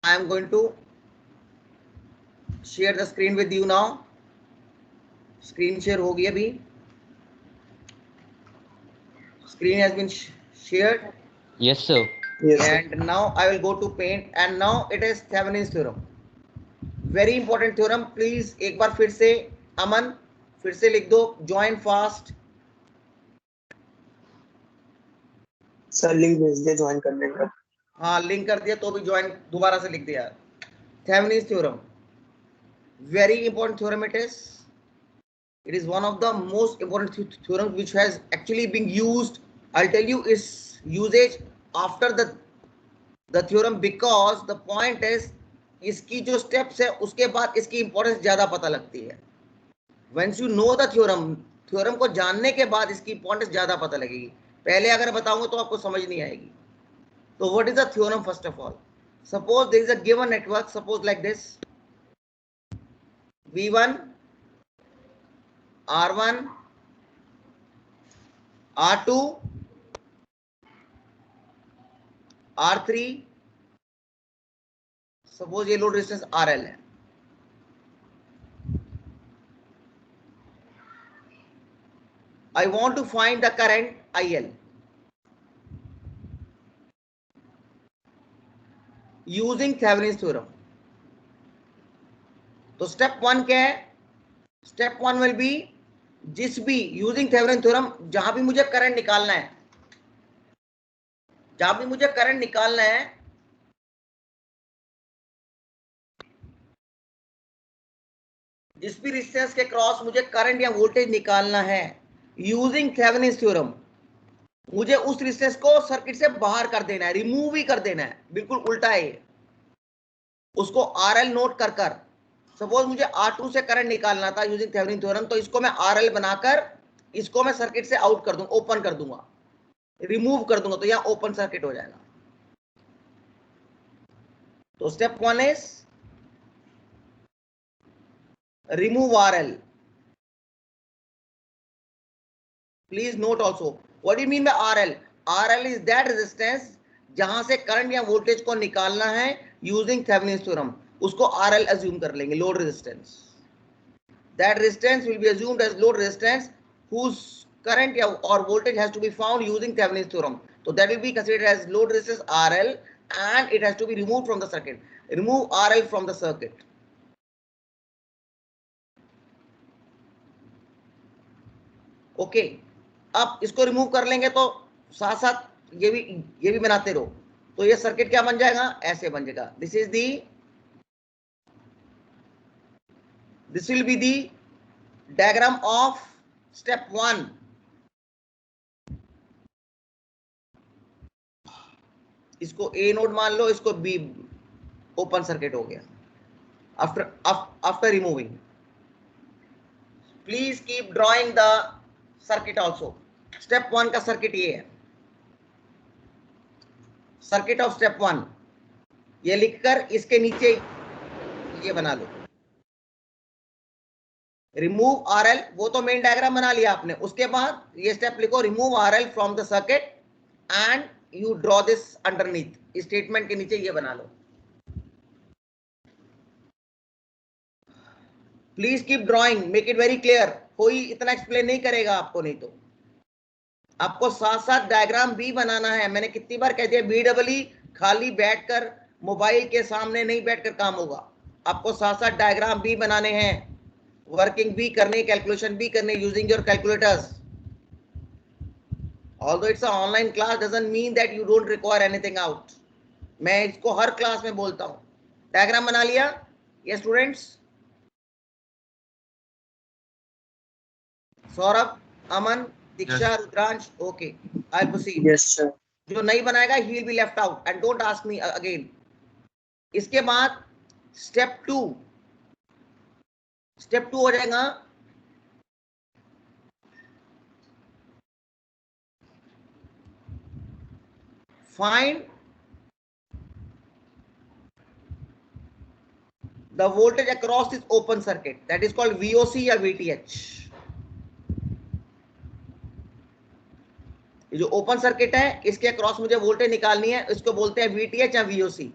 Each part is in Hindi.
I am going to share the screen with you now. Screen share हो गई अभी. Screen has been shared. Yes, sir. Yes, sir. And now I will go to paint, and now it is Thevenin's theorem. Very important theorem. Please एक बार फिर से अमन फिर से लिख दो. Join fast. सर लिंक भेज दिया ज्वाइन करने का. हाँ लिंक कर दिया तो भी ज्वाइन दोबारा से लिख दिया. Thevenin's theorem. Very important theorem it is. It is one of the most important theorems which has actually been used. I'll tell you its usage after the theorem, because the point is इसकी जो steps है उसके बाद इसकी importance ज़्यादा पता लगती है. Once you know the theorem को जानने के बाद इसकी importance ज़्यादा पता लगेगी. पहले अगर बताऊंगा तो आपको समझ नहीं आएगी. तो what is the theorem first of all? Suppose there is a given network, suppose like this, V1, R1, R2, R3, suppose ये लोड रेजिस्टेंस RL है. I want to find the current IL using Thevenin's theorem. तो स्टेप 1 क्या है? स्टेप 1 विल बी जिस भी यूजिंग थेवेनिन थ्योरम जहां भी मुझे करंट निकालना है, जिस भी रेजिस्टेंस के क्रॉस मुझे करंट या वोल्टेज निकालना है यूजिंग थेवेनिन थ्योरम, मुझे उस रेजिस्टेंस को सर्किट से बाहर कर देना है, रिमूव ही कर देना है. बिल्कुल उल्टा है ये. उसको RL नोट कर सपोज मुझे R2 से करंट निकालना था यूजिंग थेवेनिन थ्योरम, तो इसको मैं RL बनाकर इसको मैं सर्किट से आउट कर दूंगा, ओपन कर दूंगा, रिमूव कर दूंगा, तो यहां ओपन सर्किट हो जाएगा. तो step 1 is remove RL. Please note also what do you mean by RL? RL is that resistance जहां से करंट या वोल्टेज को निकालना है यूजिंग थेवेनिन थ्योरम, उसको RL assume कर लेंगे, load resistance. That resistance will be assumed as load resistance whose current or voltage has to be found using Thevenin's theorem. So that will be considered as load resistance RL, and it has to be removed from the circuit. Remove RL from the circuit. Okay अब इसको रिमूव कर लेंगे तो साथ साथ ये भी बनाते रहो, तो ये सर्किट क्या बन जाएगा? ऐसे बन जाएगा. This will be the diagram of step 1. इसको A नोड मान लो, इसको B, ओपन सर्किट हो गया after removing. Please keep drawing the circuit also. Step 1 का सर्किट ये है, सर्किट ऑफ स्टेप 1 ये लिखकर इसके नीचे ये बना लो, रिमूव RL. वो तो मेन डायग्राम बना लिया आपने. उसके बाद ये स्टेप लिखो, remove RL from the circuit and you draw this underneath. Statement के नीचे ये बना लो. Please keep drawing, make it very clear. कोई इतना एक्सप्लेन नहीं करेगा आपको, नहीं तो आपको साथ साथ डायग्राम भी बनाना है. मैंने कितनी बार कह दिया, BEE खाली बैठकर मोबाइल के सामने नहीं बैठकर काम होगा. आपको साथ साथ डायग्राम भी बनाने हैं, वर्किंग भी करनी, कैलकुलेशन भी करनी using your calculators. Although it's an online class doesn't mean that you don't require anything out. मैं इसको हर क्लास में बोलता हूँ. डायग्राम बना लिया ये students? Saurabh, Aman, Diksha, Rudransh, okay. I proceed. Yes sir. जो नहीं बनाएगा he will be left out and don't ask me again. इसके बाद स्टेप 2 हो जाएगा find the voltage across this open circuit, that is called VOC या VTH. ये जो ओपन सर्किट है इसके अक्रॉस मुझे वोल्टेज निकालनी है, इसको बोलते हैं VTH या VOC.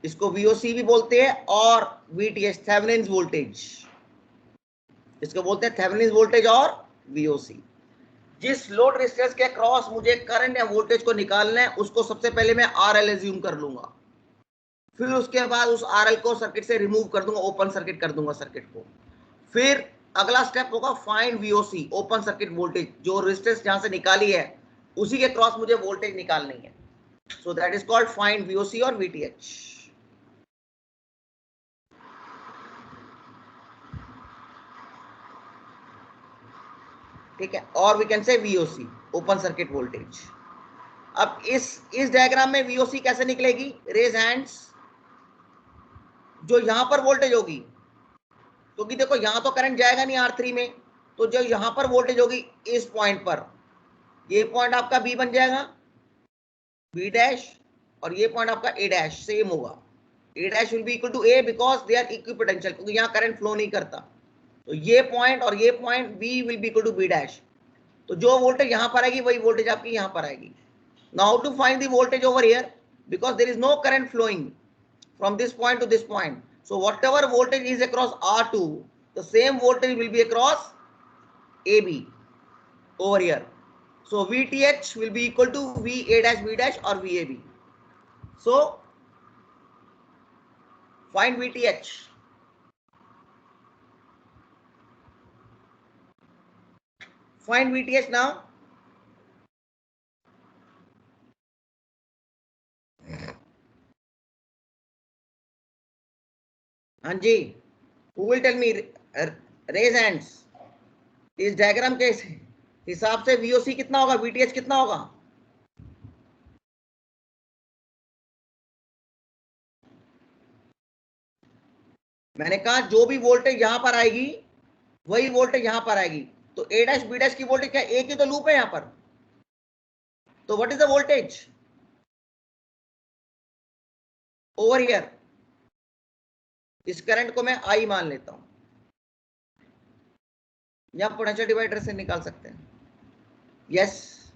इसको VOC भी बोलते हैं और VTH थेवेनिन्स वोल्टेज, इसको बोलते हैं थेवेनिन्स वोल्टेज और VOC। जिस लोड रेजिस्टेंस के क्रॉस मुझे करंट या वोल्टेज को निकालना है उसको सबसे पहले मैं RL एज्यूम कर लूंगा, फिर उसके बाद उस RL को सर्किट से रिमूव कर दूंगा, ओपन सर्किट कर दूंगा सर्किट को। फिर अगला स्टेप होगा find VOC, open circuit voltage, जो रेजिस्टेंस जहां से निकाली है उसी के क्रॉस मुझे वोल्टेज निकालनी है। So that is called find VOC और VTH। ठीक है, और we can say VOC, open circuit voltage. अब इस डायग्राम में VOC कैसे निकलेगी? Raise hands. जो यहां पर वोल्टेज होगी, क्योंकि देखो यहां तो करंट जाएगा नहीं R3 में, तो जो यहां पर वोल्टेज होगी इस पॉइंट पर, ये पॉइंट आपका B बन जाएगा, B डैश, और ये पॉइंट आपका A डैश सेम होगा। A dash will be equal to A because they are equipotential, क्योंकि यहाँ करंट फ्लो नहीं करता। तो ये पॉइंट और ये point B will be equal to B dash. तो जो वोल्टेज यहां पर आएगी वही वोल्टेज आपकी यहां पर आएगी। Now to find the voltage over here, because there is no current flowing from this point to this point, so whatever voltage is across R2, the same voltage will be across AB over here. So VTH will be equal to VA dash B dash or VAB. So find VTH. Find VTH now. हाँ जी, who will tell me? Raise hands. इस डायग्राम के हिसाब से VOC कितना होगा, VTH कितना होगा? मैंने कहा जो भी वोल्टेज यहां पर आएगी वही वोल्टेज यहां पर आएगी। तो A डैश B डैश की वोल्टेज क्या, एक ही तो लूप है यहां पर। तो what is the voltage over here? इस करंट को मैं I मान लेता हूं, या पोटेंशियल डिवाइडर से निकाल सकते हैं। Yes,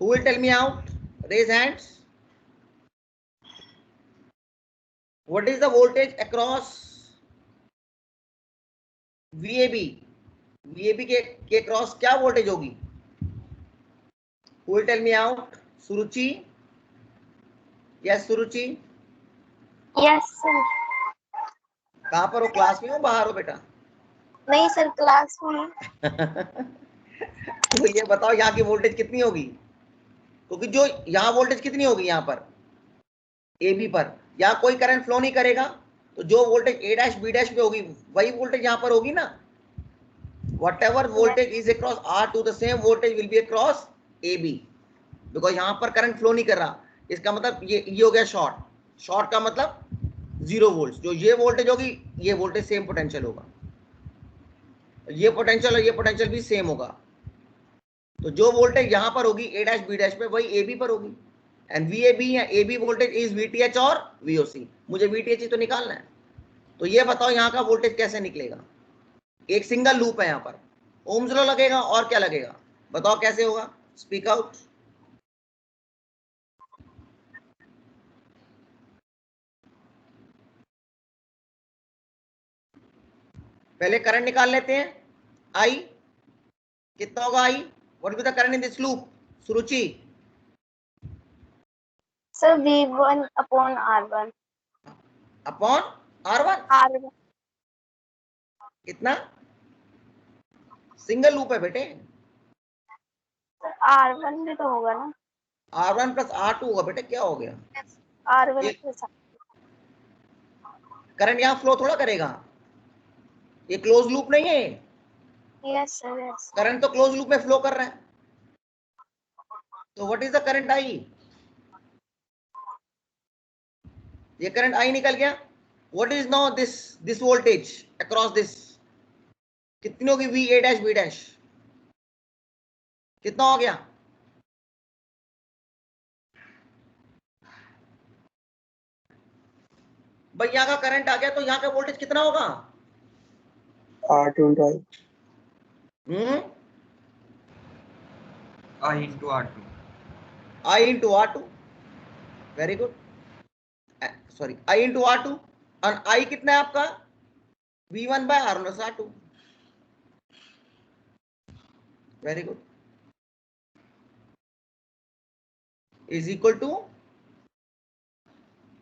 who will tell me out? Raise hands. What is the voltage across VAB? VAB के क्रॉस क्या वोल्टेज होगी? Who will tell me out? Suruchi? Yes Suruchi. Yes sir. कहां पर हो, क्लास में हो बाहर हो बेटा? नहीं सर, क्लास में। तो ये बताओ यहाँ की वोल्टेज कितनी होगी? क्योंकि जो यहाँ वोल्टेज कितनी होगी, यहाँ पर AB पर यहाँ कोई करंट फ्लो नहीं करेगा, तो जो voltage A dash B dash पे होगी वही वोल्टेज यहाँ पर होगी ना। whatever voltage is across R2, the same voltage will be across AB, because यहाँ पर करंट फ्लो नहीं कर रहा। इसका मतलब ये हो गया शॉर्ट। शॉर्ट का मतलब 0 वोल्ट। जो ये वोल्टेज होगी ये वोल्टेज सेम पोटेंशियल होगा, ये पोटेंशियल और ये पोटेंशियल भी सेम होगा। तो जो वोल्टेज यहां पर होगी A डैश B डैश पे वही AB पर होगी। एंड VAB या AB वोल्टेज इज VTH और VOC। मुझे VTH ही तो निकालना है। तो ये बताओ यहाँ का वोल्टेज कैसे निकलेगा? एक सिंगल लूप है यहाँ पर, ओम्स लॉ लगेगा और क्या लगेगा, बताओ कैसे होगा? Speak out. पहले करंट निकाल लेते हैं। I कितना होगा? I what will be the current in this loop? Suruchi? Sir V1 upon R1। Upon R1। R1 कितना? सिंगल लूप है बेटे। R1 भी तो होगा ना। R1 प्लस R2 होगा बेटे, क्या हो गया? R1 plus. करंट यहाँ फ्लो थोड़ा करेगा, ये क्लोज लूप नहीं है। Yes sir, yes. करंट तो क्लोज लूप में फ्लो कर रहा है। तो what is the current I? ये करंट I निकल गया। What is now this voltage across this? कितनी होगी VA डैश B डैश? कितना हो गया? भाई यहाँ का करंट आ गया, तो यहाँ का वोल्टेज कितना होगा? R2 into I. I into R2. I into R2। Very good, sorry I into R2, और I कितना है आपका V1 by R1 plus R2, very good, is equal to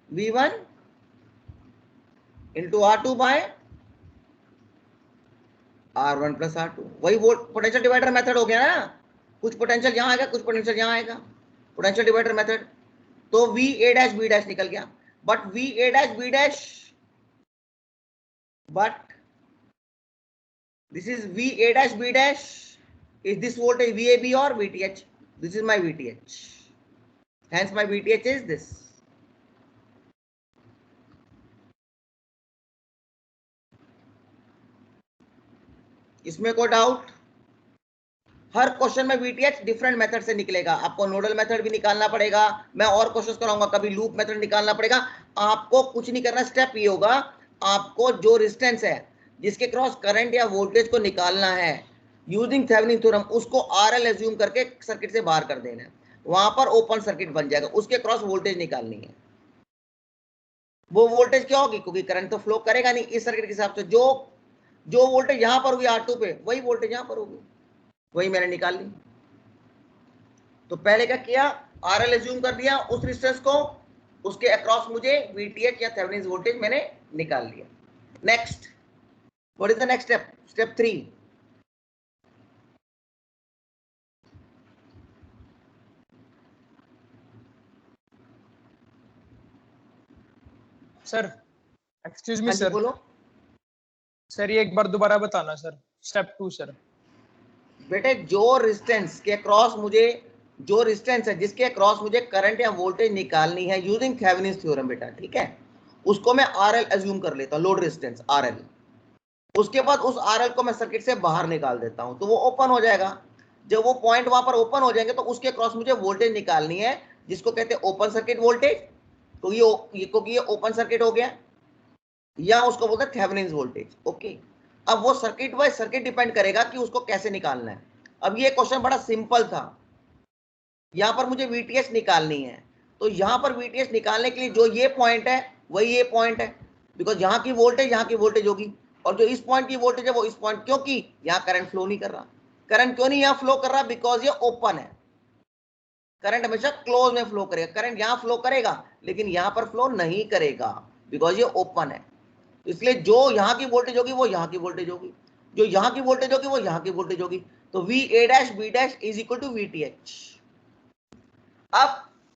V1 into R2 by R1 plus R2, वही वोल्ट पोटेंशियल डिवाइडर मेथड हो गया ना, कुछ पोटेंशियल यहां आएगा, कुछ पोटेंशियल यहां आएगा, पोटेंशियल डिवाइडर मेथड, तो V A dash B dash निकल गया, but V A dash B dash, but this is V A dash B dash, is this voltage VAB or VTH? This is my VTH, hence my VTH is this. इसमें कोई डाउट? हर क्वेश्चन में VTH डिफरेंट मेथड से निकलेगा, आपको नोडल मेथड भी निकालना पड़ेगा, मैं और क्वेश्चन कराऊंगा, कभी लूप मेथड निकालना पड़ेगा, आपको कुछ नहीं करना, स्टेप ये होगा, आपको जो रेजिस्टेंस है जिसके क्रॉस करंट या वोल्टेज को निकालना है यूजिंग थेवेनिन थ्योरम, उसको RL एज्यूम करके सर्किट से बाहर कर देना है, वहां पर ओपन सर्किट बन जाएगा, उसके क्रॉस वोल्टेज निकालनी है, वो वोल्टेज क्या होगी, क्योंकि करंट तो फ्लो करेगा नहीं, इस सर्किट के हिसाब से जो वोल्टेज यहां पर होगी R2 पे, वही वोल्टेज यहां पर होगी, वही मैंने निकाल ली। तो पहले क्या किया, RL एज्यूम कर दिया उस रेजिस्टेंस को, उसके अक्रॉस मुझे VTH या थेवेनिन वोल्टेज मैंने निकाल लिया। Next, what is the next step? Step 3, sir excuse me हाँ जी सर, बोलो। सर ये एक बार दोबारा बताना सर, स्टेप 2 सर। बेटे जो रेजिस्टेंस के क्रॉस मुझे, जो रेजिस्टेंस है जिसके क्रॉस मुझे करंट या वोल्टेज निकालनी है यूजिंग थेवेनिन थ्योरम बेटा, ठीक है, उसको मैं RL एज्यूम कर लेता हूं, लोड रेजिस्टेंस RL, उसके बाद उस RL को मैं सर्किट से बाहर निकाल देता हूं, तो वो ओपन हो जाएगा, जब वो पॉइंट वहां पर ओपन हो जाएंगे तो उसके क्रॉस मुझे वोल्टेज निकालनी है, जिसको कहते हैं ओपन सर्किट वोल्टेज, तो ये क्योंकि ये ओपन सर्किट हो गया, या उसको बोलते हैं थेवेनिन वोल्टेज, ओके। अब वो सर्किट वाइज सर्किट डिपेंड करेगा कि उसको कैसे निकालना है। अब ये क्वेश्चन बड़ा सिंपल था, यहां पर मुझे VTH निकालनी है, तो यहां पर VTH निकालने के लिए जो ये पॉइंट है वही ये पॉइंट है, बिकॉज यहां की वोल्टेज होगी, और जो इस पॉइंट की वोल्टेज है वो इस पॉइंट, क्योंकि यहां करंट फ्लो नहीं कर रहा, करंट क्यों नहीं यहां फ्लो कर रहा, बिकॉज ये ओपन है, करंट हमेशा क्लोज में फ्लो करेगा, करंट यहां फ्लो करेगा लेकिन यहां पर फ्लो नहीं करेगा बिकॉज ये ओपन है, इसलिए जो यहाँ की वोल्टेज होगी वो यहाँ की वोल्टेज होगी, जो यहाँ की वोल्टेज होगी वो यहाँ की वोल्टेज होगी, तो VA dash B dash is equal to VTH। अब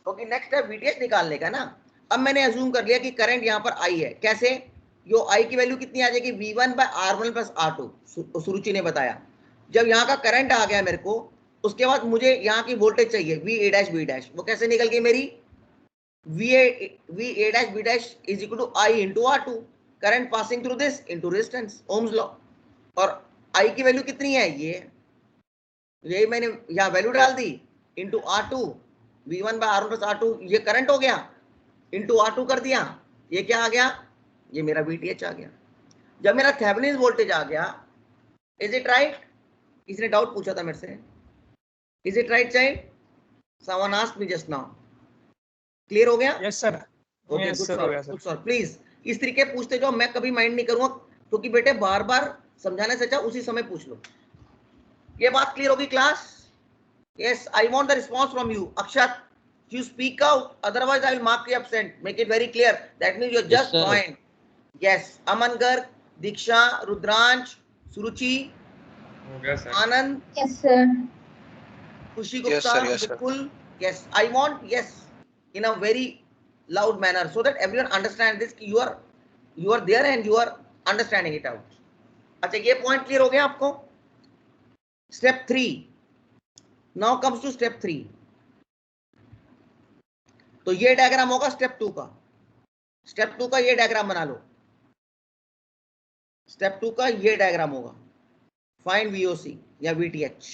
क्योंकि नेक्स्ट है VTH निकालने का ना, अब मैंने अज्यूम कर लिया कि करंट यहाँ पर I है, कैसे, यो I की वैल्यू कितनी आ जाएगी, V1 by R1 plus R2, सुरुचि ने बताया, जब यहाँ का करंट आ गया मेरे को, उसके बाद मुझे यहाँ की वोल्टेज चाहिए VA डैश B डैश, वो कैसे निकल गई मेरी, VA dash B dash is equal to I into R2, current passing through this into resistance, ohm's law, और I की वैल्यू कितनी है, ये मैंने यहाँ वैल्यू डाल दी, into R2, V1 by R1 plus R2, ये करंट हो गया, इंटू R2 कर दिया, ये क्या आ गया, ये मेरा VTH आ गया। जब मेरा थेवेनिन वोल्टेज आ गया, इज इट राइट, किसी ने डाउट पूछा था मेरे से, is it right child, someone asked me just now, clear हो गया? Yes sir, okay, yes good sir, हो गया सर, सर। प्लीज इस तरीके पूछते जाओ, मैं कभी माइंड नहीं करूंगा, क्योंकि बेटे बार बार समझाने से अच्छा उसी समय पूछ लो। ये बात क्लियर होगी class? Yes, I want the response from you. Akshat, you speak out, otherwise I will mark you absent, make it very clear, that means you just joined. Yes, Aman Garg, Diksha, Rudransh, Suruchi, Anand, Yes, sir. Kushi Gupta, Vipul. Yes, I want, yes, in a very loud manner so that everyone understands this, कि you are there and you are understanding it out. अच्छा, ये पॉइंट क्लियर हो गया आपको? Step 3, now comes to step 3। तो ये डायग्राम होगा स्टेप 2 का, स्टेप 2 का ये डायग्राम बना लो, स्टेप 2 का ये डायग्राम होगा, फाइंड VOC या VTH,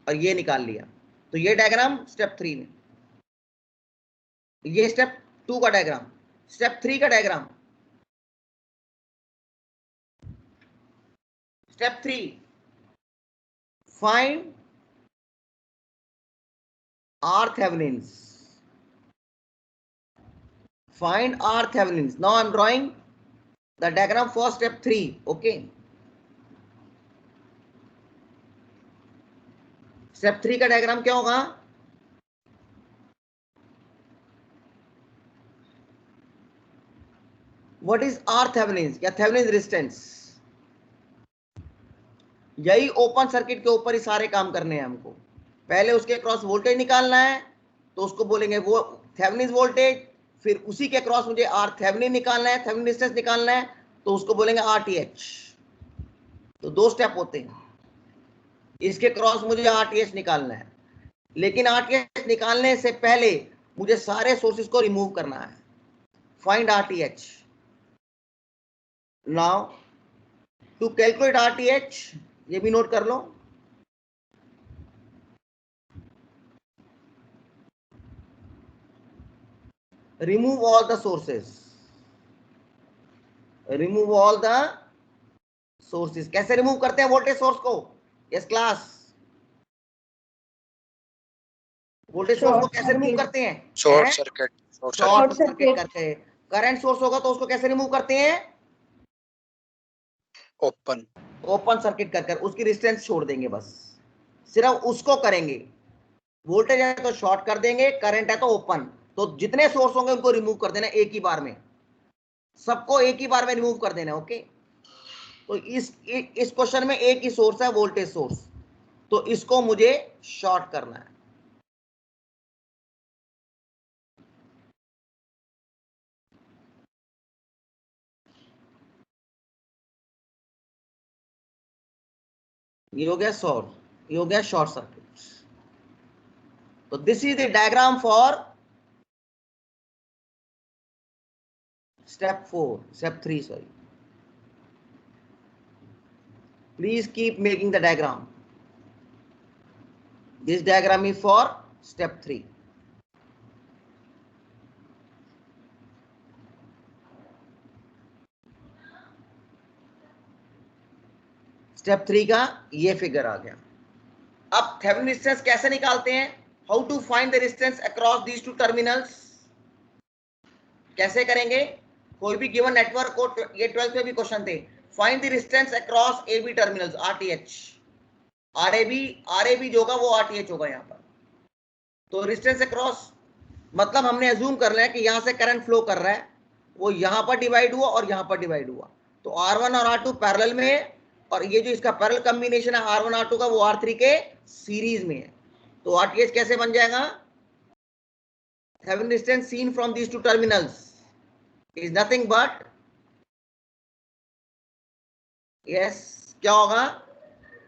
और ये निकाल लिया, तो ये डायग्राम स्टेप 3 में, ये स्टेप 2 का डायग्राम, स्टेप 3 का diagram, step 3, find R Thevenin, Find R Thevenins. Now I'm drawing the diagram for step 3. Okay. Step 3 का diagram क्या होगा? What is R Thevenins या Thevenins resistance? यही ओपन सर्किट के ऊपर ही सारे काम करने हैं हमको. पहले उसके क्रॉस वोल्टेज निकालना है तो उसको बोलेंगे वो थेवेनिन वोल्टेज, फिर उसी के क्रॉस मुझे आर थेवेनिन निकालना है, थेवेनिन रेजिस्टेंस निकालना है तो उसको बोलेंगे आरटीएच. तो 2 स्टेप होते हैं. इसके क्रॉस मुझे आरटीएच निकालना है, लेकिन आरटीएच निकालने से पहले मुझे सारे सोर्सेज को रिमूव करना है. Find RTH. Now to calculate RTH, ये भी नोट कर लो. Remove all the sources. Remove all the sources. कैसे रिमूव करते हैं वोल्टेज सोर्स को? Yes class. वोल्टेज सोर्स को कैसे रिमूव करते हैं? Short circuit. शॉर्ट सर्किट करके. करंट सोर्स होगा तो उसको कैसे रिमूव करते हैं? ओपन सर्किट कर उसकी रेजिस्टेंस छोड़ देंगे. बस सिर्फ उसको करेंगे. वोल्टेज है तो शॉर्ट कर देंगे, करंट है तो ओपन. तो जितने सोर्स होंगे उनको रिमूव कर देना एक ही बार में. सबको एक ही बार में रिमूव कर देना. ओके. तो इस क्वेश्चन में एक ही सोर्स है, वोल्टेज सोर्स, तो इसको मुझे शॉर्ट करना है. ये हो गया शॉर्ट सर्किट. तो this is the diagram for step 3, sorry. Please keep making the diagram. This diagram is for step 3. Step 3 का ये फिगर आ गया. अब थेवेनिन रेजिस्टेंस कैसे निकालते हैं? How to find the resistance across these two terminals? कैसे करेंगे? कोई भी गिवन नेटवर्क को, ये 12th में भी क्वेश्चन थे. Find the resistance across A B terminals, RTH. RAB जो होगा वो आरटीएच होगा यहाँ पर. तो रेजिस्टेंस अक्रॉस मतलब हमने अज्यूम कर लिया कि यहाँ से करंट फ्लो कर रहा है, वो यहाँ पर डिवाइड हुआ और यहाँ पर डिवाइड हुआ. तो R1 और R2 पैरेलल में है, और ये जो इसका पैरेलल कॉम्बिनेशन है R1 R2 का, वो R3 के सीरीज में है. तो आरटीएच कैसे बन जाएगा? Thevenin resistance seen from these two terminals is nothing but, yes, क्या होगा?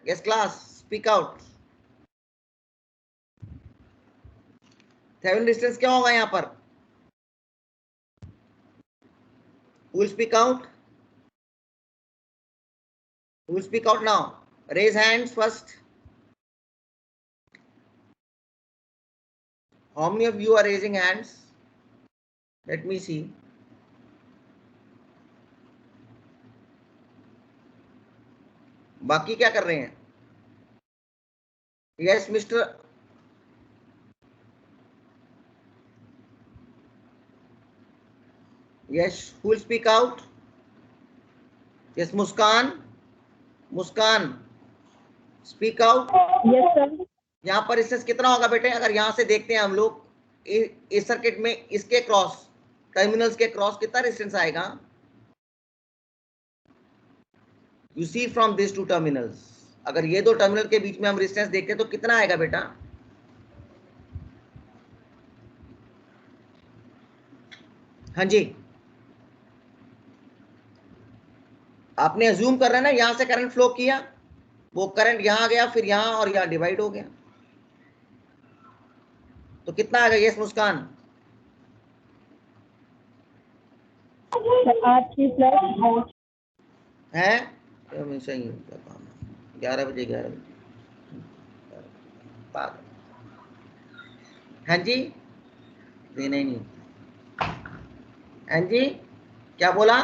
Yes class, speak out. Thevenin resistance क्या होगा यहाँ पर? Who will speak out? Who will speak out now? Raise hands first. How many of you are raising hands? Let me see. बाकी क्या कर रहे हैं? Yes mister, yes, who will speak out? Yes Muskan, speak out. Yes sir. यहाँ पर रेजिस्टेंस कितना होगा बेटे? अगर यहाँ से देखते हैं हम लोग इस सर्किट में, इसके क्रॉस टर्मिनल्स के क्रॉस कितना रेजिस्टेंस आएगा? You see from these two terminals, अगर ये 2 टर्मिनल के बीच में हम रेजिस्टेंस देखते हैं तो कितना आएगा बेटा? हाँ जी, आपने अज्यूम कर रहे हैं ना, यहां से करंट फ्लो किया, वो करंट यहां गया, फिर यहां और यहां डिवाइड हो गया, तो कितना आएगा? यस मुस्कान. है हमेशा ही होता काम. 11 बजे पागल. हाँ जी, देना ही नहीं. हाँ जी, क्या बोला?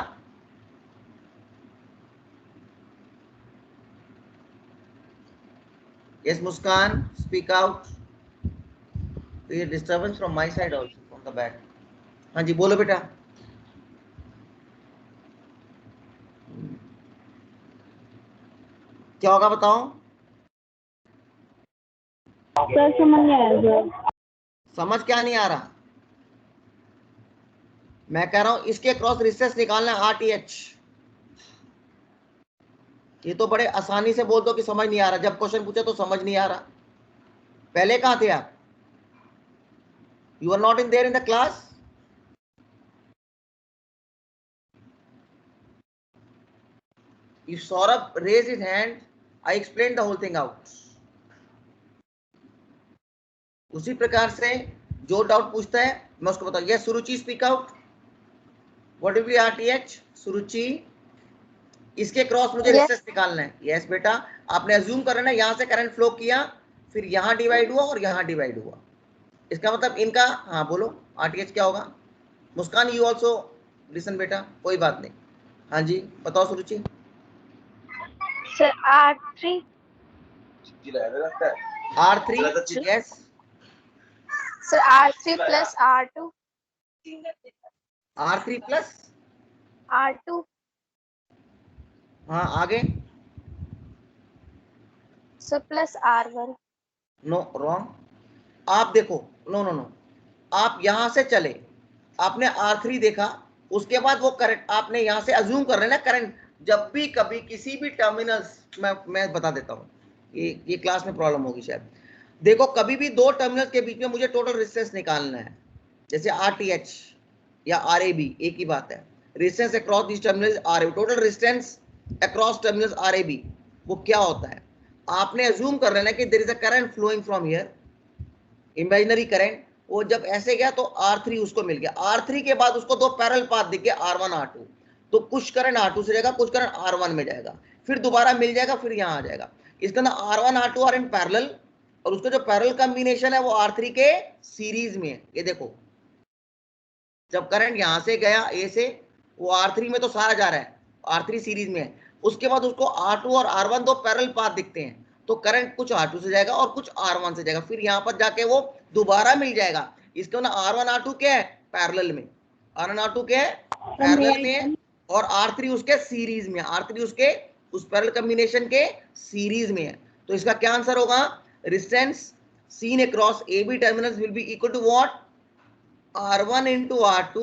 Yes Muskan, speak out. There is disturbance from my side also, from the back. हाँ जी बोलो बेटा. क्या होगा बताओ? सर समझ नहीं आया सर। समझ क्या नहीं आ रहा? मैं कह रहा हूं इसके क्रॉस रेजिस्टेंस निकालना है RTH। ये तो बड़े आसानी से बोल दो कि समझ नहीं आ रहा, जब क्वेश्चन पूछे तो समझ नहीं आ रहा। पहले कहां थे आप? You are not in there in the class? If Saurabh raised his hand, I explained the whole thing out. उसी प्रकार से जो डाउट पूछता है मैं उसको बताऊं। Yes Suruchi, speak out. What will be RTH? सुरुचि, इसके क्रॉस मुझे Yes. रेजिस्टेंस निकालना है। यस बेटा, आपने अज्यूम कर लेना यहां से करंट फ्लो किया, फिर यहां डिवाइड हुआ और यहां डिवाइड हुआ। इसका मतलब इनका, हाँ बोलो RTH क्या होगा? मुस्कान, यू ऑल्सो लिसन बेटा, कोई बात नहीं। हाँ जी बताओ Suruchi. Sir R3 R3, yes. Sir R3 plus R2 R3 plus, R2 हाँ आगे। Sir plus R1। No wrong. आप देखो, नो नो नो, आप यहां से चले, आपने R3 देखा, उसके बाद वो करंट आपने यहां से अज्यूम कर रहे ना करंट। जब भी कभी किसी भी टर्मिनल्स, मैं बता देता हूं, ये क्लास में प्रॉब्लम होगी शायद। देखो कभी भी दो टर्मिनल्स के बीच में मुझे टोटल रेजिस्टेंस निकालना है, जैसे RTH या RAB, एक ही बात है। Resistance across this terminals RAB, total resistance across terminals RAB, वो क्या होता है? आपने अज्यूम कर लेना कि there is a current flowing from here, imaginary current. वो जब ऐसे गया तो R3 उसको मिल गया, R3 के बाद उसको दो पैरेलल पाथ दिख गया R1 R2, तो कुछ करंट R2 से जाएगा, कुछ करंट R1 में जाएगा, फिर दोबारा मिल जाएगा, फिर यहां आ जाएगा। इसके अंदर R1 R2 are in parallel, और उसका जो पैरेलल कॉम्बिनेशन है वो R3 के सीरीज में है। ये देखो जब करंट यहां से गया A से, वो R3 में तो सारा जा रहा है, R3 सीरीज में है। उसके बाद उसको R2 और R1 दो पैरेलल पाथ दिखते हैं, तो करंट कुछ R2 से जाएगा और कुछ R1 से जाएगा, फिर यहां पर जाके वो दोबारा मिल जाएगा। इसके ना R1 R2 क्या है? पैरेलल में। R1 R2 क्या है? पैरेलल में है, और R3 उसके सीरीज में, R3 उसके उस पैरेलल कॉम्बिनेशन के सीरीज में है। तो इसका क्या आंसर होगा? Resistance seen across AB terminals will be equal to what? R1 into R2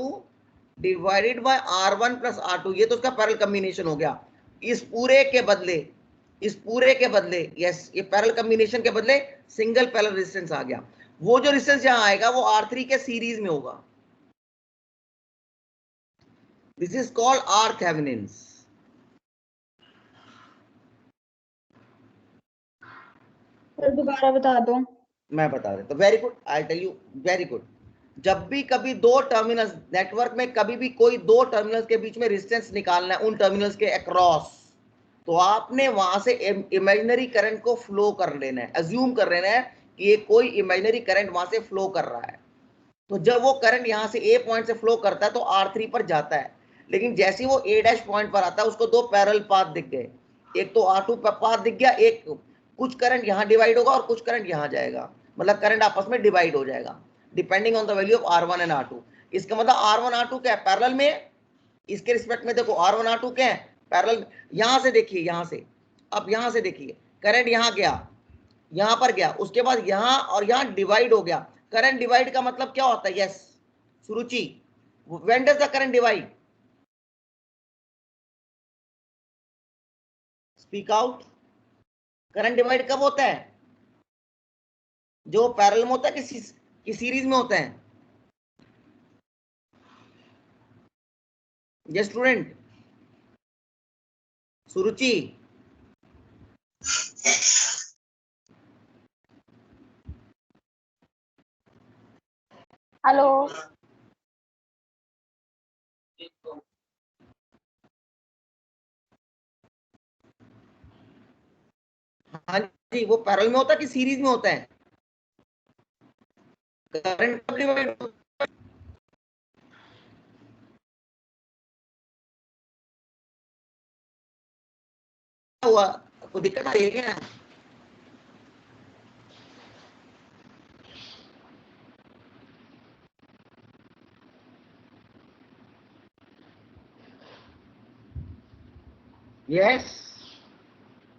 divided by R1 plus R2। ये तो उसका पैरेलल कॉम्बिनेशन हो गया। इस पूरे के बदले, इस पूरे के बदले, यस, ये पैरेलल कॉम्बिनेशन के बदले सिंगल पैरेलल रेजिस्टेंस आ गया। वो जो रेजिस्टेंस यहां आएगा वो R3 के सीरीज में होगा। This is called R Thevenin. Sir दोबारा बता दो। मैं बता देता हूं, very good, I tell you, very good. जब भी कभी दो टर्मिनल्स नेटवर्क में, कभी भी कोई दो टर्मिनल्स के बीच में रेजिस्टेंस निकालना है उन टर्मिनल्स के अक्रॉस, तो आपने वहां से इमेजिनरी करंट को फ्लो कर लेना है, अज्यूम कर लेना है कि ये कोई इमेजिनरी करंट वहां से फ्लो कर रहा है। तो जब वो करंट यहां से A पॉइंट से फ्लो करता है तो R3 पर जाता है, लेकिन जैसे ही वो A' पॉइंट पर आता है उसको दो पैरेलल पाथ दिख गए, एक तो R2 पाथ दिख गया, एक कुछ करंट यहां डिवाइड होगा और कुछ करंट यहां जाएगा, मतलब करंट आपस में डिवाइड हो जाएगा depending on the value of R1 and R2। इसका मतलब R1 R2 क्या है? पैरेलल में। इसके रिस्पेक्ट में देखो R1 R2 क्या है? पैरेलल। यहां से देखिए, यहां से, अब यहां से देखिए, करंट यहां गया, यहां पर गया, उसके बाद यहां और यहां डिवाइड हो गया। करंट डिवाइड का मतलब क्या होता है? Yes Suruchi, when does the current divide? Speak out. Current divide कब होता है? जो पैरेलल में होता है कि सीरीज में होता है? ये स्टूडेंट सुरुचि, हेलो हाँ जी, वो पैरेलल में होता है कि सीरीज में होता है? करंट कब डिवाइड हुआ? कोई दिक्कत आ रही है क्या? यस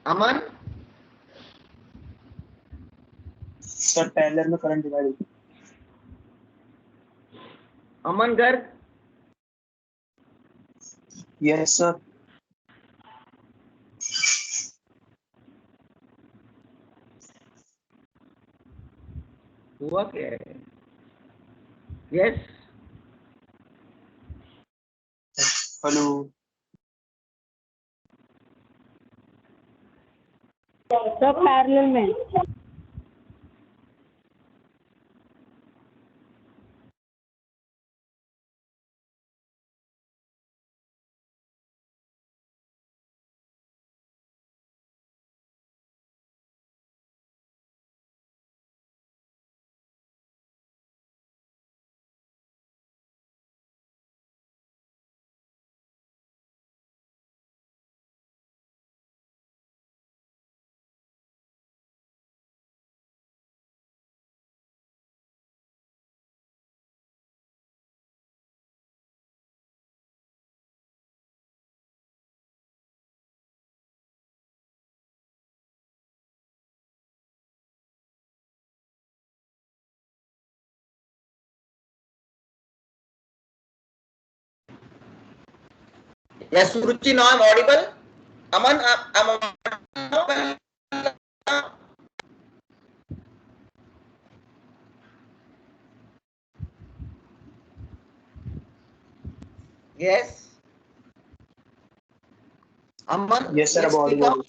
अमन, सर पैरेलल में करंट डिवाइड होती अमन गर्ग, है। Yes sir. हुआ क्या है? Yes, hello. सर पैरेलल में। yes, Suruchi, now I'm audible. Aman, I'm audible. Yes, Aman, yes sir, let's अब speak Audible. out.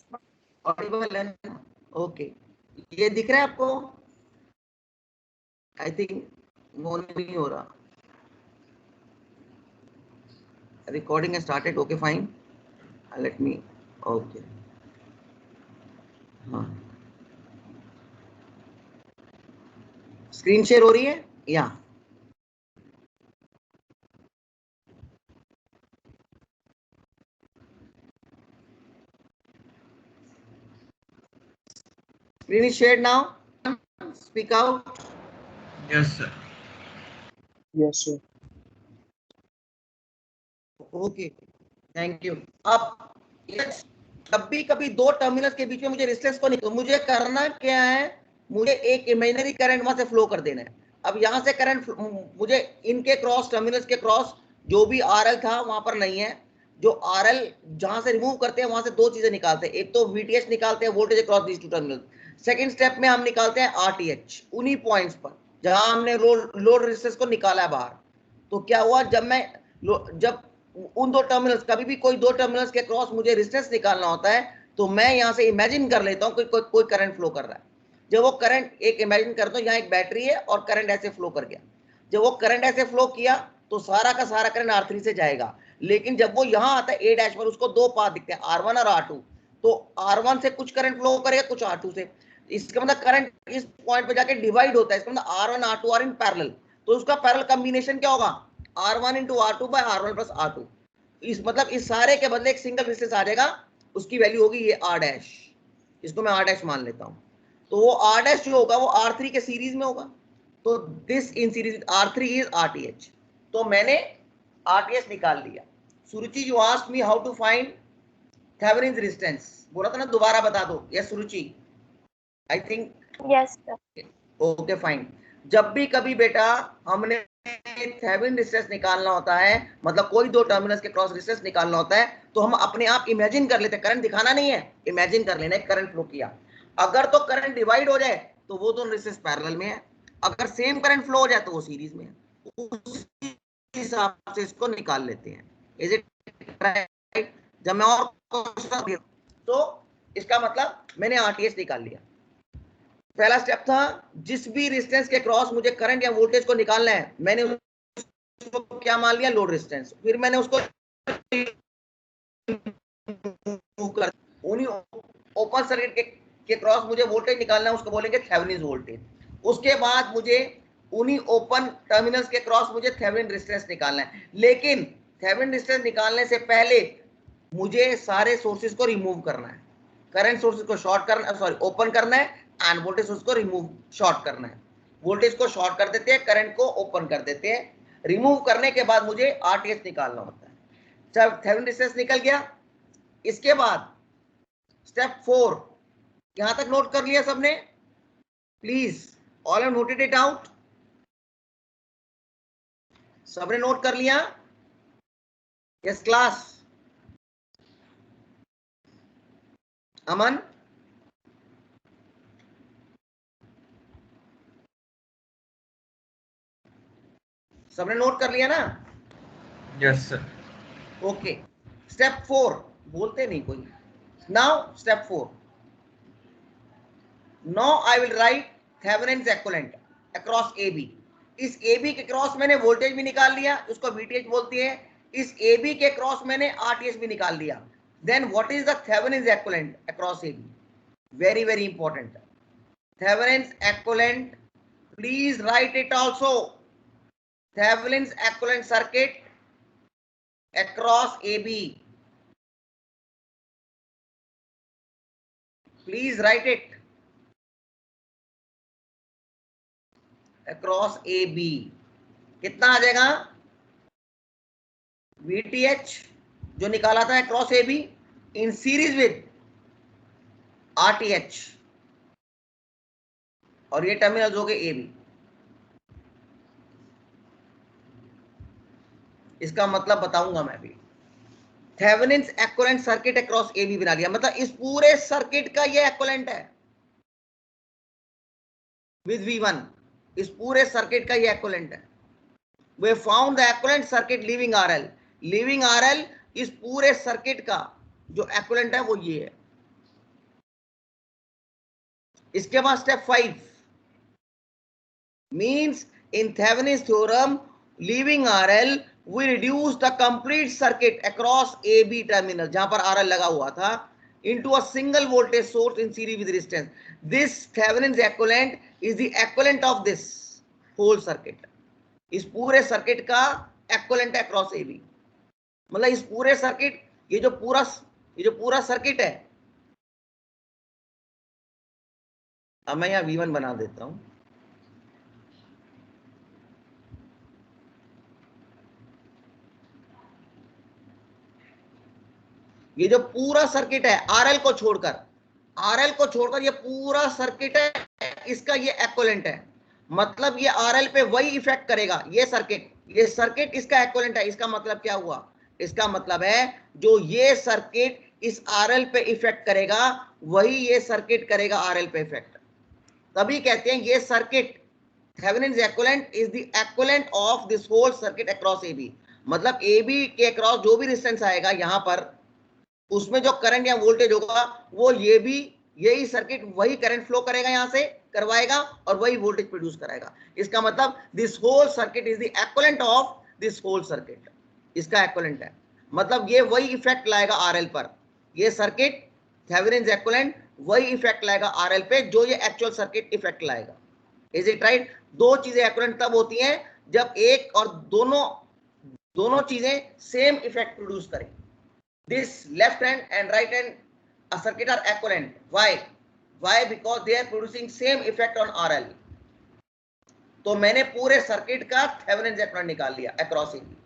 Audible and okay. ये दिख रहा है आपको? आई थिंक वो नहीं हो रहा. Recording has started. Okay, fine. Let me. Okay. हाँ. स्क्रीन शेयर हो रही है? या screen is shared now. Speak out. Yes, sir. Yes sir. Okay, thank you. अब जब भी कभी दो टर्मिनल्स के बीच में मुझे रेजिस्टेंस को नहीं, तो मुझे करना क्या है, मुझे एक इमेजिनरी करंट वहां से फ्लो कर देना है. अब यहां से करंट मुझे इनके क्रॉस, टर्मिनल्स के क्रॉस जो भी आरएल था वहां पर नहीं है. जो आरएल जहां से रिमूव करते हैं वहां से दो चीजें निकालते हैं. एक तो वीटीएच निकालते हैं, voltage across these two terminal. Second step में हम निकालते हैं आरटीएच उन्हीं पॉइंट्स पर जहां हमने लोड रेजिस्टेंस को निकाला है बाहर. तो क्या हुआ, जब उन दो टर्मिनल्स, कभी भी कोई दो टर्मिनल्स के क्रॉस मुझे रेजिस्टेंस निकालना होता है, तो मैं यहां से इमेजिन कर लेता हूं कोई करंट फ्लो कर रहा है. जब वो करंट, एक इमेजिन करता हूं यहां एक बैटरी है और करंट ऐसे फ्लो कर गया. जब वो करंट ऐसे फ्लो किया तो सारा का सारा करंट R3 से जाएगा. लेकिन जब वो यहां आता है A डैश पर, उसको दो पाथ दिखते हैं, R1 और R2. तो R1 से कुछ करंट फ्लो करेगा, कुछ R2 से. इसका मतलब करंट इस पॉइंट पे जाके डिवाइड होता है. इसका मतलब R1 R2 are in parallel. तो उसका पैरेलल कॉम्बिनेशन क्या होगा, R1 into R2 by R1 plus R2. इस मतलब इस सारे के बदले एक सिंगल रेजिस्टेंस आ जाएगा, उसकी वैल्यू होगी ये R डैश. इसको मैं R डैश मान लेता हूं. तो वो R डैश जो होगा वो R3 के सीरीज में होगा. तो this in series R3 is RTH. तो मैंने RTH निकाल लिया. Suruchi, you asked me how to find Thevenin resistance. बोला था ना दोबारा बता दो. Yes Suruchi, I think. Yes, sir. Okay fine. जब भी कभी बेटा हमने थेवेनिन रेजिस्टेंस निकालना होता है, मतलब कोई दो टर्मिनल्स के क्रॉस रेजिस्टेंस निकालना होता है, तो हम अपने आप इमेजिन कर लेते हैं. करंट दिखाना नहीं है, इमेजिन कर लेना है करंट फ्लो किया. अगर तो करंट डिवाइड हो जाए तो वो दोनों रेजिस्टेंस पैरेलल में है. अगर सेम करंट फ्लो हो जाए तो वो सीरीज में है. उस हिसाब से इसको निकाल लेते हैं. Is it right? जब मैं और तो इसका मतलब मैंने आरटीएस निकाल लिया. पहला स्टेप था, जिस भी रेजिस्टेंस के क्रॉस मुझे करंट या वोल्टेज को निकालना है, मैंने उसको क्या मान लिया, लोड रेजिस्टेंस. फिर मैंने उसको कर उन्हीं ओपन सर्किट के क्रॉस मुझे वोल्टेज निकालना है, उसको बोलेंगे थेवेनिन वोल्टेज. उसके बाद मुझे उन्हीं ओपन टर्मिनल्स के क्रॉस मुझे थेवेनिन रेजिस्टेंस निकालना है. लेकिन थेवेनिन रेजिस्टेंस निकालने से पहले मुझे सारे सोर्सेज को रिमूव करना है. करंट सोर्सेज को शॉर्ट करना, सॉरी ओपन करना है, एंड वोल्टेज सोर्स को रिमूव, शॉर्ट करना है. वोल्टेज को शॉर्ट कर देते हैं, करंट को ओपन कर देते हैं. रिमूव करने के बाद मुझे आरटीएच निकालना होता है. जब थेवेनिन रेजिस्टेंस निकल गया, इसके बाद स्टेप 4 यहां तक नोट कर लिया सबने? Please all have noted it out? सबने नोट कर लिया? Yes class? अमन, सबने नोट कर लिया ना? Yes sir. ओके, स्टेप 4 बोलते नहीं कोई। Now step 4, now I will write Thevenin's equivalent across A B. इस ए बी के क्रॉस मैंने वोल्टेज भी निकाल लिया, उसको वीटीएच बोलती है। इस ए बी के क्रॉस मैंने आरटीएच भी निकाल लिया। Then what is the Thevenin's equivalent across A B? Very very important, Thevenin's equivalent, please write it also. Thevenin's equivalent circuit across AB, please write it across AB। कितना आ जाएगा? VTH जो निकाला था across AB in series with RTH, और ये टर्मिनल्स हो गए AB। इसका मतलब बताऊंगा मैं भी। Thevenin's equivalent circuit across A B बना लिया, मतलब इस पूरे सर्किट का ये एक्विवेलेंट है विद V1। इस पूरे सर्किट का ये एक्विवेलेंट है। We found the equivalent circuit leaving RL। Leaving RL इस पूरे सर्किट का जो एक्विवेलेंट है वो ये है। इसके बाद step 5 means in Thevenin's theorem leaving RL we reduce the complete circuit across AB terminal, जहां पर RL लगा हुआ था, into a single voltage source in series with resistance. This Thevenin's equivalent is the equivalent of this whole circuit. इस पूरे सर्किट का equivalent है across AB। मतलब इस पूरे सर्किट, ये जो पूरा सर्किट है, अब मैं यहाँ V1 बना देता हूं। ये जो पूरा सर्किट है RL को छोड़कर ये पूरा सर्किट है, इसका ये एक्विवेलेंट है। मतलब ये RL पे वही इफेक्ट करेगा। ये सर्किट इसका एक्विवेलेंट है। इसका मतलब क्या हुआ? इसका मतलब है जो ये सर्किट इस RL पे इफेक्ट करेगा, वही ये सर्किट करेगा RL पे इफेक्ट। तभी कहते हैं ये circuit Thevenin's equivalent is the equivalent of this whole circuit across AB। मतलब AB के अक्रॉस जो भी रेजिस्टेंस आएगा यहां पर, उसमें जो करंट या वोल्टेज होगा वो ये भी, यही सर्किट वही करंट फ्लो करेगा, यहां से करवाएगा और वही वोल्टेज प्रोड्यूस कराएगा। इसका मतलब this whole circuit is the equivalent of this whole circuit. इसका एक्विवेलेंट है, मतलब ये वही इफेक्ट लाएगा RL पर। ये सर्किट थेवेनिन्स एक्विवेलेंट वही इफेक्ट लाएगा RL पे जो ये एक्चुअल सर्किट इफेक्ट लाएगा। Is it right? दो चीजें एक्विवेलेंट तब होती हैं जब एक और दोनों चीजें सेम इफेक्ट प्रोड्यूस करें। This left hand and right hand a circuit are equivalent. Why? Because they are producing same effect on RL. तो मैंने पूरे सर्किट का थेवेनिन्स एक्विवेलेंट निकाल लिया अक्रॉस AB।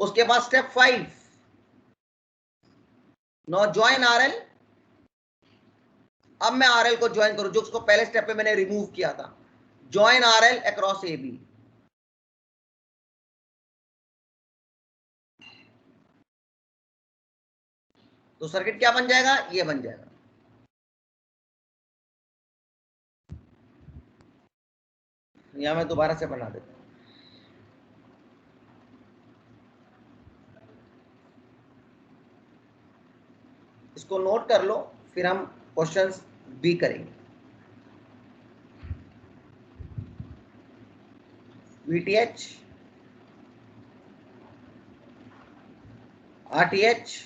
उसके बाद स्टेप 5, नाउ जॉइन RL। अब मैं RL को ज्वाइन करूं, जो उसको पहले स्टेप में मैंने रिमूव किया था। Join RL across AB। तो सर्किट क्या बन जाएगा? ये बन जाएगा। यहां मैं दोबारा से बना देता हूं। इसको नोट कर लो, फिर हम क्वेश्चंस भी करेंगे। VTH, RTH,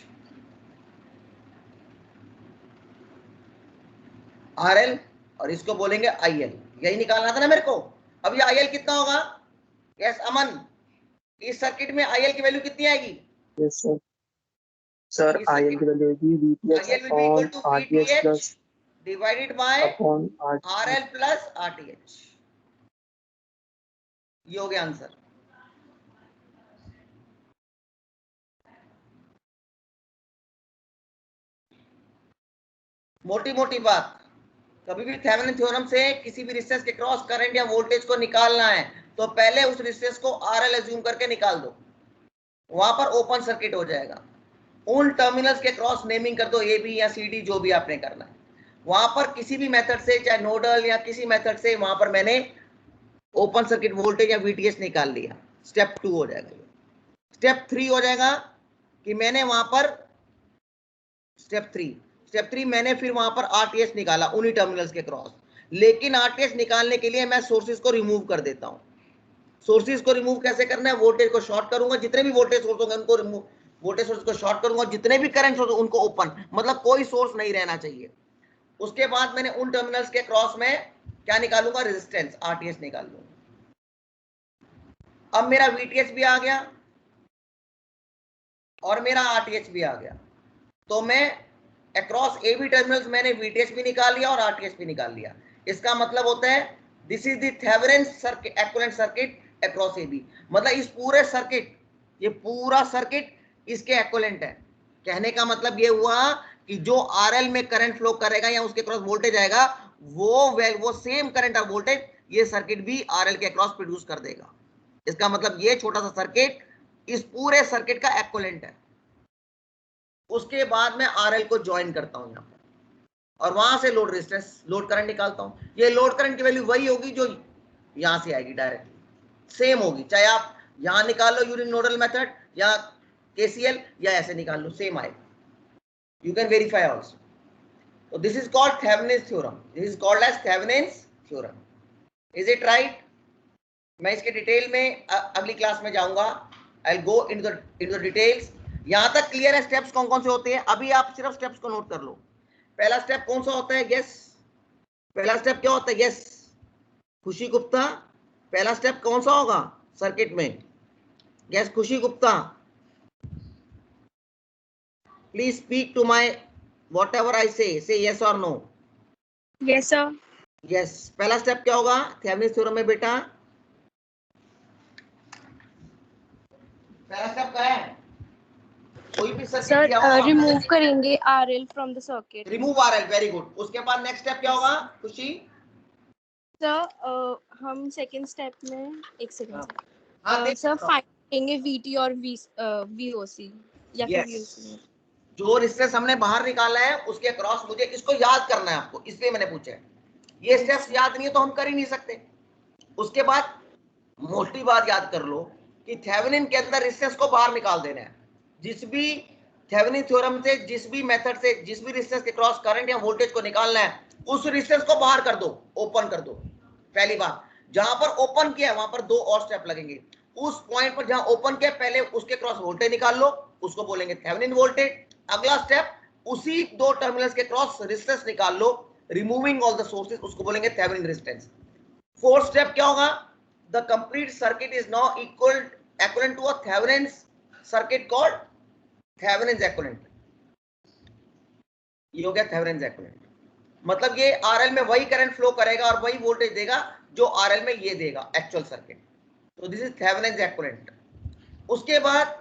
RL और इसको बोलेंगे IL। यही निकालना था ना मेरे को। अब ये IL कितना होगा? यस अमन, इस सर्किट में IL की वैल्यू कितनी आएगी? Yes sir. सर इस IL की वैल्यू होगी VTH IL will be equal upon to RTH VTH plus divided by upon RL plus RTH। ये हो गया आंसर। मोटी मोटी बात, कभी भी थेवेनिन थ्योरम से किसी भी रेजिस्टेंस के क्रॉस करंट या वोल्टेज को निकालना है तो पहले उस रेजिस्टेंस को आरएल एज्यूम करके निकाल दो, वहां पर ओपन सर्किट हो जाएगा। उन टर्मिनल्स के क्रॉस नेमिंग कर दो, ए बी या सी डी, जो भी आपने करना है। वहां पर किसी भी मेथड से, चाहे नोडल या किसी मेथड से, वहां पर मैंने ओपन सर्किट वोल्टेज या वीटीएस निकाल लिया। स्टेप 2 हो जाएगा। स्टेप 3 हो जाएगा कि मैंने वहां पर स्टेप 3 मैंने फिर वहां पर आरटीएस निकाला उन्हीं टर्मिनल्स के क्रॉस। लेकिन आरटीएस निकालने के लिए मैं सोर्सेज को रिमूव कर देता हूं। सोर्सेज को रिमूव कैसे करना है? वोल्टेज को शॉर्ट करूंगा, जितने भी वोल्टेज सोर्स होंगे उनको रिमूव, वोल्टेज सोर्स को शॉर्ट करूंगा, जितने भी करंट सोर्स उनको ओपन, मतलब कोई सोर्स नहीं रहना चाहिए। उसके बाद मैंने उन टर्मिनल्स के क्रॉस में क्या निकालूंगा? रेजिस्टेंस, आरटीएस निकाल लूंगा। अब मेरा वीटीएस भी आ गया और मेरा आरटीएस भी आ गया, तो मैं अक्रॉस ए बी टर्मिनल्स मैंने वीटीएस भी निकाल लिया और आरटीएस भी निकाल लिया। इसका मतलब होता है this is the Thevenin circuit, equivalent circuit across A B. मतलब इस पूरे सर्किट, ये पूरा सर्किट इसके एक्विवेलेंट है। कहने का मतलब ये हुआ कि जो आरएल में करंट फ्लो करेगा या उसके क्रॉस वोल्टेज आएगा, वो सेम करंट और वोल्टेज ये सर्किट भी आरएल के क्रॉस प्रोड्यूस कर देगा। इसका मतलब ये छोटा सा सर्किट इस पूरे सर्किट का एक्विवेलेंट है। उसके बाद मैं आरएल को ज्वाइन करता हूं यहां पर और वहां से लोड रेजिस्टेंस, लोड करंट निकालता हूं। ये लोड करंट की वैल्यू वही होगी जो यहां से आएगी, डायरेक्टली सेम होगी, चाहे आप यहां निकाल लो यूजिंग नोडल मेथड या केसीएल, या ऐसे निकाल लो, सेम आएगा। You can verify also. So this is called Thevenin's theorem. This is called as Thevenin's theorem. Is it right? मैं इसके डिटेल में अगली क्लास में जाऊंगा। I'll go into the details. यहां तक क्लियर है स्टेप्स कौन कौन से होते हैं? अभी आप सिर्फ स्टेप्स को नोट कर लो। पहला स्टेप कौन सा होता है? गेस। पहला स्टेप क्या होता है? गेस। खुशी गुप्ता, पहला स्टेप कौन सा होगा सर्किट में? गेस खुशी Gupta. Please speak to my whatever I say. Say yes or no. Yes, sir. Yes. पहला स्टेप क्या होगा थेवेनिन थ्योरम में बेटा? पहला स्टेप क्या है? कोई भी सर्किट Sir, दिया होगा, remove करेंगे RL from the circuit. Remove RL, very good. उसके बाद नेक्स्ट स्टेप क्या होगा खुशी? सर हम सेकंड स्टेप में एक सेकंड हाँ, सर फाइंड करेंगे VT और VOC या फिर Yes. VOC। जो रेजिस्टेंस हमने बाहर निकाला है उसके क्रॉस मुझे इसको याद करना है आपको, इसलिए मैंने पूछा है। ये स्टेप्स याद नहीं है तो हम कर ही नहीं सकते। उसके बाद मोटी बात याद कर लो कि थेवेनिन के अंदर रेजिस्टेंस को बाहर निकाल देना है। जिस भी थेवेनिन थ्योरम से, जिस भी मेथड से, जिस भी रेजिस्टेंस के क्रॉस करंट या वोल्टेज को निकालना है, उस रेजिस्टेंस को बाहर कर दो, ओपन कर दो। पहली बात, जहां पर ओपन किया है वहां पर 2 और स्टेप लगेंगे। उस पॉइंट पर जहां ओपन किया पहले उसके क्रॉस वोल्टेज निकाल लो, उसको बोलेंगे थेवेनिन वोल्टेज। अगला स्टेप, उसी 2 टर्मिनल्स के क्रॉस रेजिस्टेंस निकाल लो, रिमूविंग ऑल द सोर्सेज, उसको बोलेंगे थेवेनिन रेजिस्टेंस। फोर्थ स्टेप क्या होगा? The complete circuit is now equivalent to a Thevenin's circuit called Thevenin's equivalent. ये हो गया Thevenin's equivalent। मतलब ये RL में वही करंट फ्लो करेगा और वही वोल्टेज देगा जो RL में ये देगा एक्चुअल सर्किट। तो दिस इज Thevenin's equivalent। उसके बाद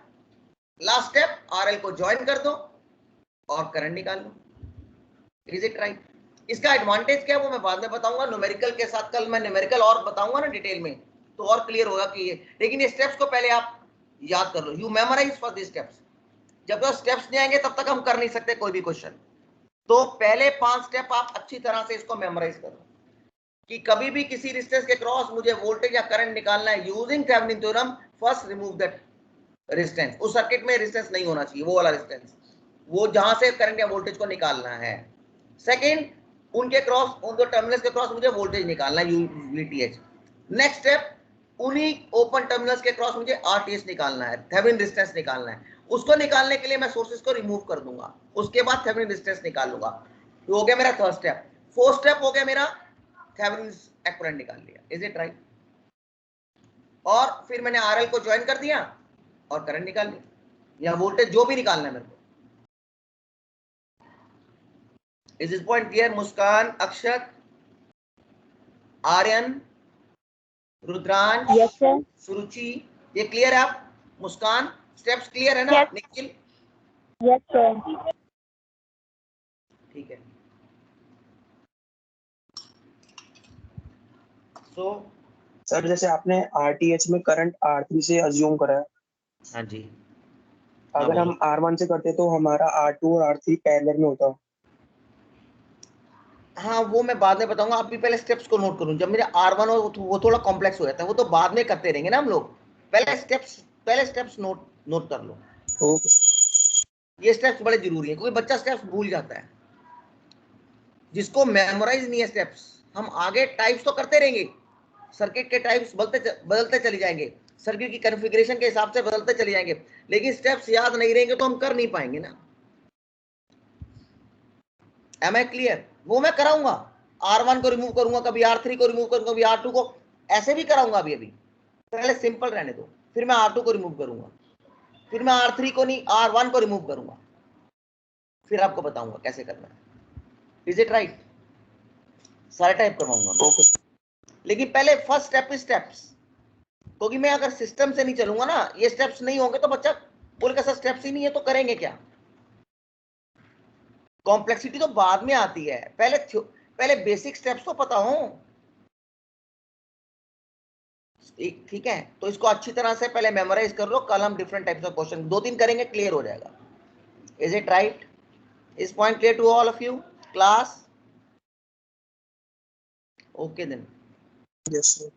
लास्ट स्टेप, RL को ज्वाइन कर दो और करंट निकाल लो। Is it right? इसका एडवांटेज क्या है वो मैं बाद में बताऊंगा न्यूमेरिकल के साथ। कल मैं न्यूमेरिकल और बताऊंगा ना डिटेल में, तो और क्लियर होगा कि ये, लेकिन ये स्टेप्स को पहले आप याद कर लो। You memorize for this steps. जब तक स्टेप्स नहीं आएंगे तब तक हम कर नहीं सकते कोई भी क्वेश्चन। तो पहले 5 स्टेप आप अच्छी तरह से इसको मेमोराइज करो कि कभी भी किसी रेजिस्टेंस के क्रॉस मुझे वोल्टेज या करंट निकालना है using Thevenin theorem, first remove that resistance. उस सर्किट में रेजिस्टेंस नहीं होना चाहिए, वो वाला रेजिस्टेंस, वो जहां से करंट या वोल्टेज को निकालना है। सेकेंड, उनके क्रॉस, उन 2 टर्मिनल्स के क्रॉस मुझे वोल्टेज निकालना है, वीटीएच। नेक्स्ट स्टेप, उन्हीं ओपन टर्मिनल्स के क्रॉस मुझे आरटीएस निकालना है, थेवेनिन रेजिस्टेंस निकालना है। उसको निकालने के लिए मैं सोर्सेज को रिमूव कर दूंगा, उसके बाद थेवेनिन रेजिस्टेंस निकाल लूंगा। तो हो गया मेरा थर्ड स्टेप। फोर्थ स्टेप हो गया मेरा थेवेनिन एक्विवेलेंट निकाल लिया। Is it right? और फिर मैंने आरएल को ज्वाइन कर दिया और करंट निकाल लिया या वोल्टेज, जो भी निकालना है मेरे को। Is this point clear? Muskan, Akshat, Aryan, Rudransh, Yes, sir. Suruchi, ये क्लियर है? आप मुस्कान स्टेप्स क्लियर है ना? Yes. Nikhil, Yes, sir. ठीक है। सो सर जैसे आपने आरटीएच में करंट R3 से अज्यूम करा है, हाँ जी, हाँ अगर हम R1 से करते तो हमारा R2 और R3 पैरेलल में होता। हाँ वो मैं बाद में बताऊंगा, आप भी पहले स्टेप्स को नोट करूं। जब मेरे R1 और वो थोड़ा कॉम्प्लेक्स हो जाता है, वो तो बाद में करते रहेंगे ना हम लोग। पहले स्टेप्स नोट कर लो। ओके। ये स्टेप्स बड़े जरूरी हैं, क्योंकि बच्चा स्टेप्स भूल जाता है। जिसको मेमोराइज नहीं है स्टेप्स, हम आगे टाइप्स तो करते रहेंगे, सर्किट के टाइप्स बदलते चले जाएंगे, सर्किट की कॉन्फ़िगरेशन के हिसाब से बदलते चले जाएंगे, लेकिन स्टेप्स याद नहीं रहेंगे तो हम कर नहीं पाएंगे ना। Am I clear? वो मैं कराऊंगा, R1 को रिमूव करूंगा, कभी R3 को रिमूव करूंगा, कभी R2 को, ऐसे भी कराऊंगा। अभी पहले सिंपल रहने दो, फिर मैं R2 को रिमूव करूंगा, फिर मैं R3 को नहीं R1 को रिमूव करूंगा, फिर आपको बताऊंगा कैसे करना है। Is it right? सारे टाइप करवाऊंगा ओके। लेकिन पहले फर्स्ट स्टेप इज स्टेप्स, क्योंकि मैं अगर सिस्टम से नहीं चलूंगा ना, ये स्टेप्स नहीं होंगे तो बच्चा बोलेगा सर स्टेप्स ही नहीं है तो करेंगे क्या। कॉम्प्लेक्सिटी तो बाद में आती है, पहले बेसिक स्टेप्स तो पता हो। ठीक है, तो इसको अच्छी तरह से पहले मेमोराइज कर लो, कल हम डिफरेंट टाइप्स ऑफ क्वेश्चन 2-3 करेंगे, क्लियर हो जाएगा। Is it right? Is point clear to all of you class? Okay then. Yes sir.